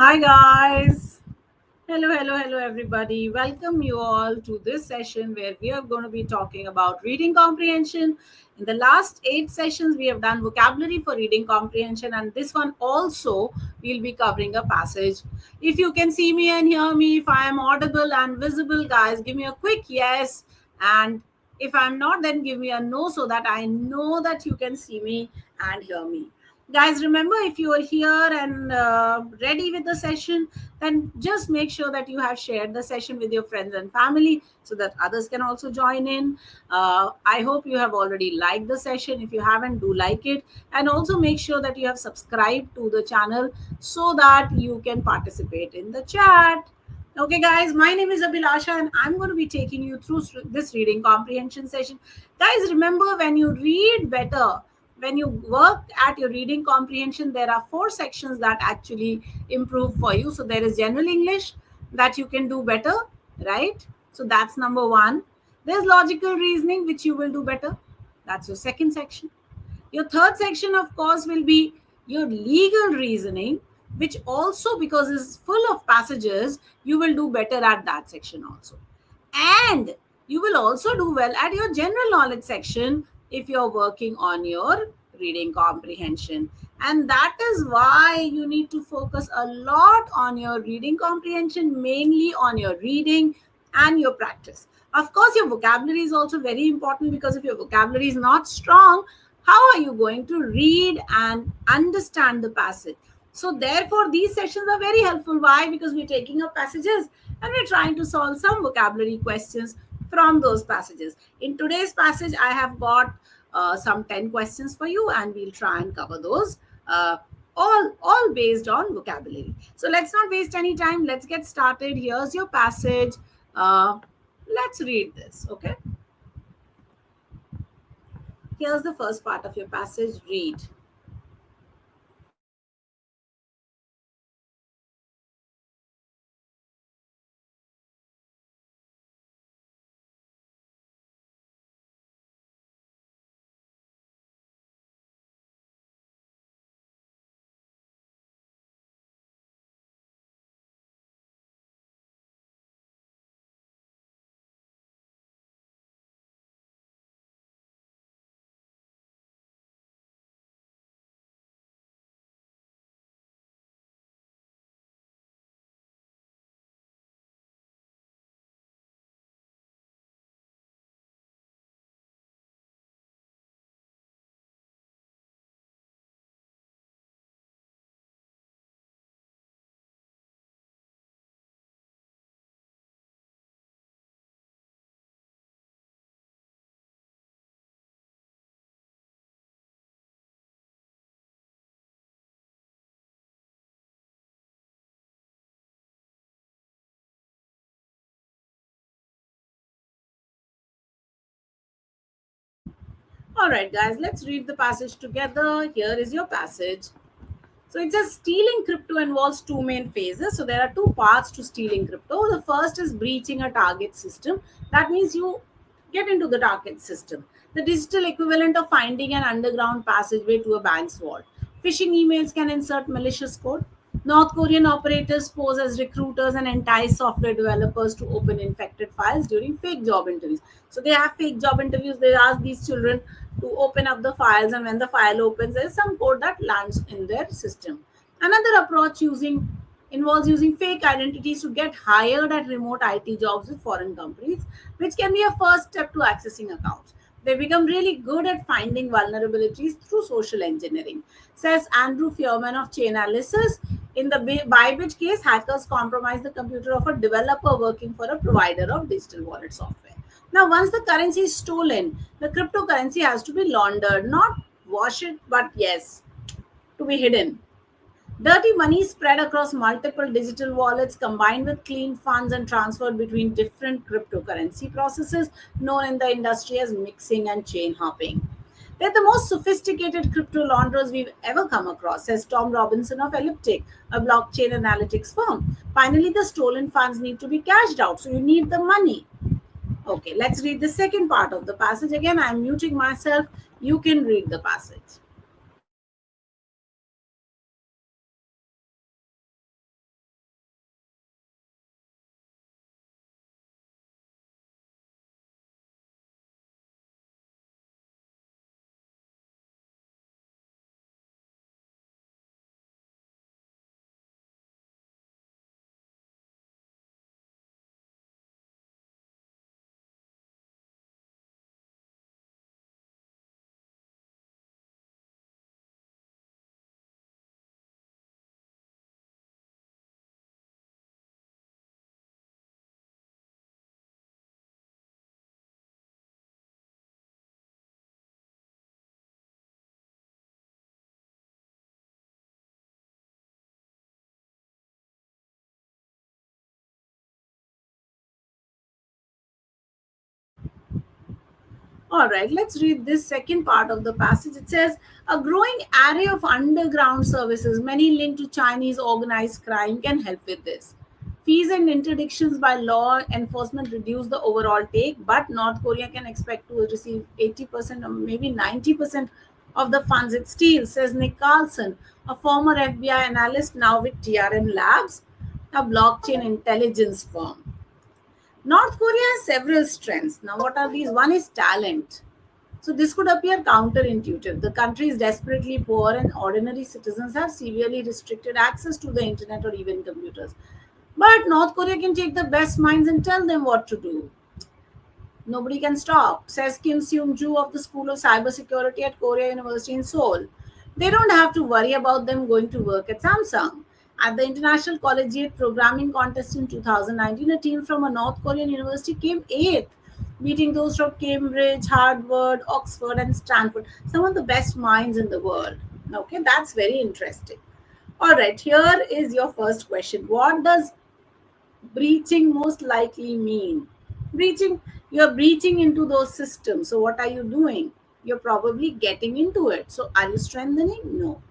Hi guys. Hello everybody. Welcome you all to this session where we are going to be talking about reading comprehension. In the last 8 sessions we have done vocabulary for reading comprehension, and this one also we'll be covering a passage. If you can see me and hear me, if I am audible and visible, guys, give me a quick yes, and if I'm not, then give me a no so that I know that you can see me and hear me. Guys, remember, if you are here and ready with the session, then just make sure that you have shared the session with your friends and family so that others can also join in. I hope you have already liked the session. If you haven't, do like it, and also make sure that you have subscribed to the channel so that you can participate in the chat. Okay, guys, my name is Abhilasha and I'm going to be taking you through this reading comprehension session. Guys, remember, when you read better, when you work at your reading comprehension, there are 4 sections that actually improve for you. So there is general English that you can do better, right? So that's number 1. There's logical reasoning, which you will do better. That's your second section. Your third section, of course, will be your legal reasoning, which also, because it's full of passages, you will do better at that section also. And you will also do well at your general knowledge section if you're working on your reading comprehension. And that is why you need to focus a lot on your reading comprehension, mainly on your reading and your practice. Of course, your vocabulary is also very important, because if your vocabulary is not strong, how are you going to read and understand the passage? So therefore, these sessions are very helpful. Why? Because we're taking up passages and we're trying to solve some vocabulary questions from those passages. In today's passage, I have got some 10 questions for you, and we'll try and cover those, all based on vocabulary. So let's not waste any time. Let's get started. Here's your passage. Let's read this. Okay. Here's the first part of your passage. Read. All right, guys, let's read the passage together. Here is your passage. So it says stealing crypto involves 2 main phases. So there are 2 parts to stealing crypto. The first is breaching a target system. That means you get into the target system. The digital equivalent of finding an underground passageway to a bank's vault. Phishing emails can insert malicious code. North Korean operators pose as recruiters and entice software developers to open infected files during fake job interviews. So they have fake job interviews. They ask these children to open up the files, and when the file opens, there's some code that lands in their system. Another approach involves using fake identities to get hired at remote IT jobs with foreign companies, which can be a first step to accessing accounts. They become really good at finding vulnerabilities through social engineering, says Andrew Feuerman of Chainalysis. In the Bybit case, hackers compromised the computer of a developer working for a provider of digital wallet software. Now, once the currency is stolen, the cryptocurrency has to be laundered, not wash it, but yes, to be hidden. Dirty money is spread across multiple digital wallets combined with clean funds and transferred between different cryptocurrency processes known in the industry as mixing and chain hopping. They're the most sophisticated crypto launderers we've ever come across, says Tom Robinson of Elliptic, a blockchain analytics firm. Finally, the stolen funds need to be cashed out, so you need the money. Okay, let's read the second part of the passage. Again, I'm muting myself. You can read the passage. All right, let's read this second part of the passage. It says, a growing array of underground services, many linked to Chinese organized crime, can help with this. Fees and interdictions by law enforcement reduce the overall take, but North Korea can expect to receive 80% or maybe 90% of the funds it steals, says Nick Carlson, a former FBI analyst now with TRN Labs, a blockchain intelligence firm. North Korea has several strengths. Now, what are these? One is talent. So, this could appear counterintuitive. The country is desperately poor, and ordinary citizens have severely restricted access to the internet or even computers. But North Korea can take the best minds and tell them what to do. Nobody can stop, says Kim Seung Joo of the School of Cybersecurity at Korea University in Seoul. They don't have to worry about them going to work at Samsung. At the International Collegiate Programming Contest in 2019, a team from a North Korean university came eighth, beating those from Cambridge, Harvard, Oxford, and Stanford, some of the best minds in the world. Okay, that's very interesting. All right, here is your first question. What does breaching most likely mean? Breaching, you're breaching into those systems. So, what are you doing? You're probably getting into it. So, are you strengthening? No.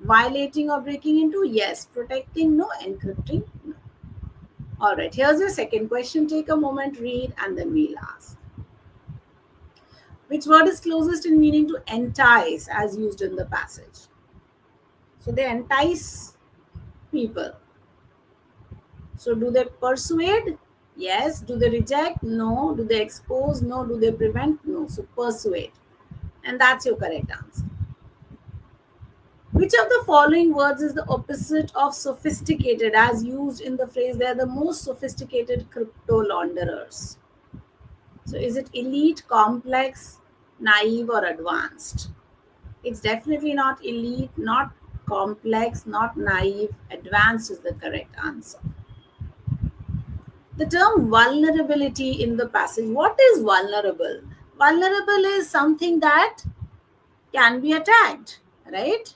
Violating or breaking into? Yes. Protecting? No. Encrypting? No. All right, here's your second question. Take a moment, read, and then we'll ask. Which word is closest in meaning to entice as used in the passage? So, they entice people. So, do they persuade? Yes. Do they reject? No. Do they expose? No. Do they prevent? No. So, persuade. And that's your correct answer. Which of the following words is the opposite of sophisticated as used in the phrase, they are the most sophisticated crypto launderers? So, is it elite, complex, naive, or advanced? It's definitely not elite, not complex, not naive. Advanced is the correct answer. The term vulnerability in the passage. What is vulnerable? Vulnerable is something that can be attacked, right?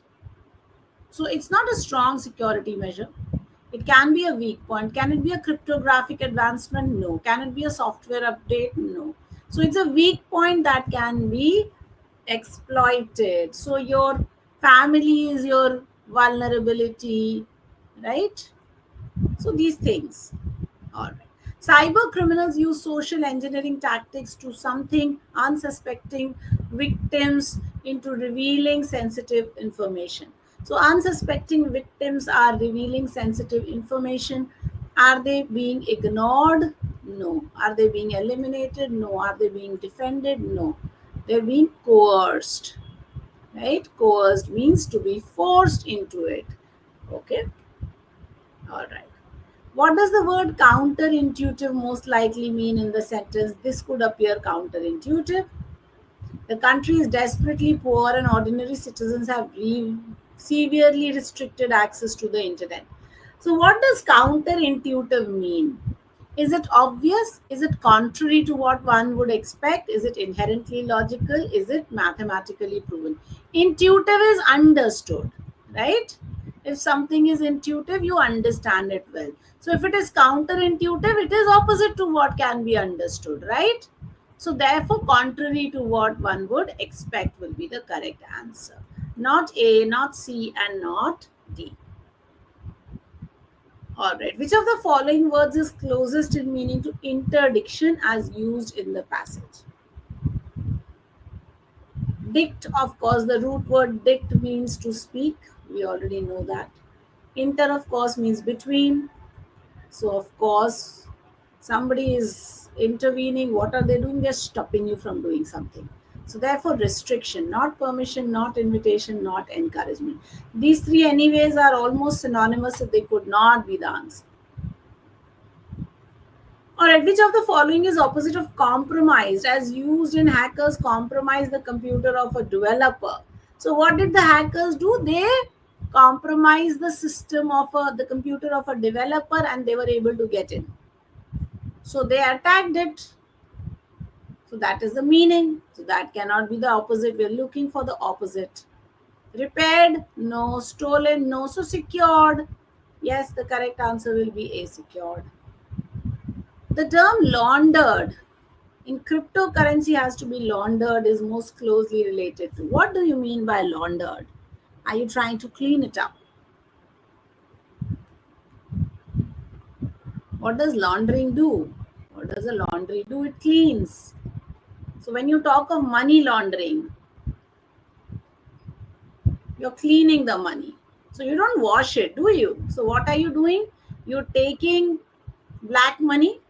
So it's not a strong security measure. It can be a weak point. Can it be a cryptographic advancement? No. Can it be a software update? No. So it's a weak point that can be exploited. So your family is your vulnerability, right? So these things. All right. Cyber criminals use social engineering tactics to something unsuspecting victims into revealing sensitive information. So unsuspecting victims are revealing sensitive information. Are they being ignored? No. Are they being eliminated? No. Are they being defended? No. They're being coerced. Right? Coerced means to be forced into it. Okay. All right. What does the word counterintuitive most likely mean in the sentence? This could appear counterintuitive. The country is desperately poor and ordinary citizens have severely restricted access to the internet. So, what does counterintuitive mean? Is it obvious? Is it contrary to what one would expect? Is it inherently logical? Is it mathematically proven? Intuitive is understood, right? If something is intuitive, you understand it well. So if it is counterintuitive, it is opposite to what can be understood, right? So therefore, contrary to what one would expect will be the correct answer. Not A, not C, and not D. All right. Which of the following words is closest in meaning to interdiction as used in the passage? Dict, of course, the root word dict means to speak. We already know that. Inter, of course, means between. So, of course, somebody is intervening. What are they doing? They're stopping you from doing something. So, therefore, restriction, not permission, not invitation, not encouragement. These three, anyways, are almost synonymous, so they could not be the answer. All right, which of the following is opposite of compromised as used in hackers compromise the computer of a developer? So, what did the hackers do? They compromised the system of the computer of a developer and they were able to get in. So, they attacked it. So, that is the meaning. So, that cannot be the opposite. We're looking for the opposite. Repaired? No. Stolen? No. So, secured? Yes, the correct answer will be A, secured. The term laundered in cryptocurrency has to be laundered is most closely related to. What do you mean by laundered? Are you trying to clean it up? What does laundering do? What does a laundry do? It cleans. So when you talk of money laundering, you're cleaning the money. So you don't wash it, do you? So what are you doing? You're taking black money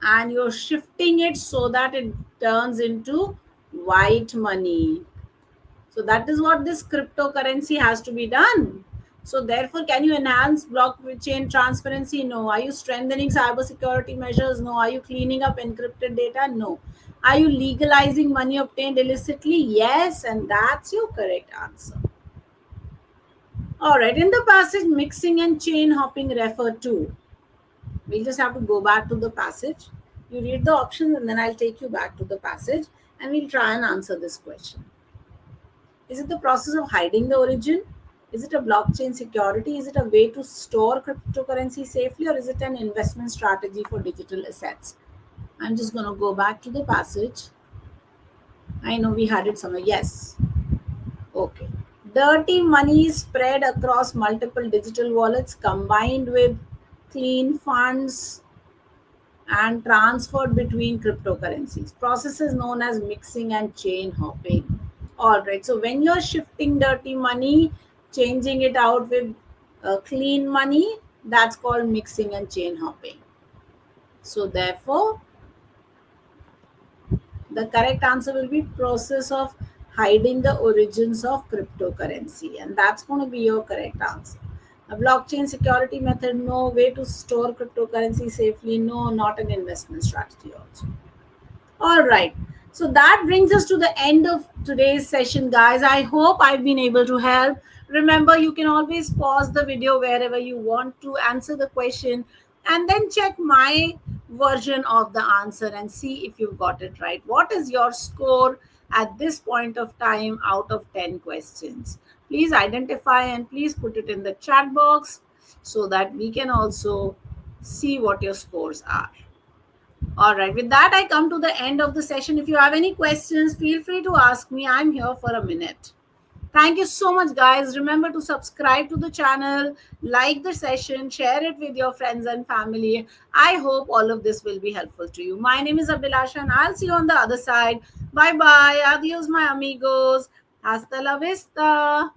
and you're shifting it so that it turns into white money. So that is what this cryptocurrency has to be done. So therefore, can you enhance blockchain transparency? No. Are you strengthening cybersecurity measures? No. Are you cleaning up encrypted data? No. Are you legalizing money obtained illicitly? Yes, and that's your correct answer. All right, in the passage, mixing and chain hopping refer to. We'll just have to go back to the passage. You read the options and then I'll take you back to the passage and we'll try and answer this question. Is it the process of hiding the origin? Is it a blockchain security? Is it a way to store cryptocurrency safely, or is it an investment strategy for digital assets? I'm just going to go back to the passage. I know we had it somewhere. Yes. Okay. Dirty money is spread across multiple digital wallets combined with clean funds and transferred between cryptocurrencies. Processes known as mixing and chain hopping. All right. So when you're shifting dirty money, changing it out with clean money, that's called mixing and chain hopping. So therefore, the correct answer will be process of hiding the origins of cryptocurrency, and that's going to be your correct answer. A blockchain security method, no. Way to store cryptocurrency safely, no. Not an investment strategy also. All right. So that brings us to the end of today's session, guys. I hope I've been able to help. Remember, you can always pause the video wherever you want to answer the question and then check my version of the answer and see if you've got it right. What is your score at this point of time out of 10 questions? Please identify and please put it in the chat box so that we can also see what your scores are. All right, with that, I come to the end of the session. If you have any questions, feel free to ask me. I'm here for a minute. Thank you so much, guys. Remember to subscribe to the channel, like the session, share it with your friends and family. I hope all of this will be helpful to you. My name is Abhilasha, and I'll see you on the other side. Bye bye. Adios, my amigos. Hasta la vista.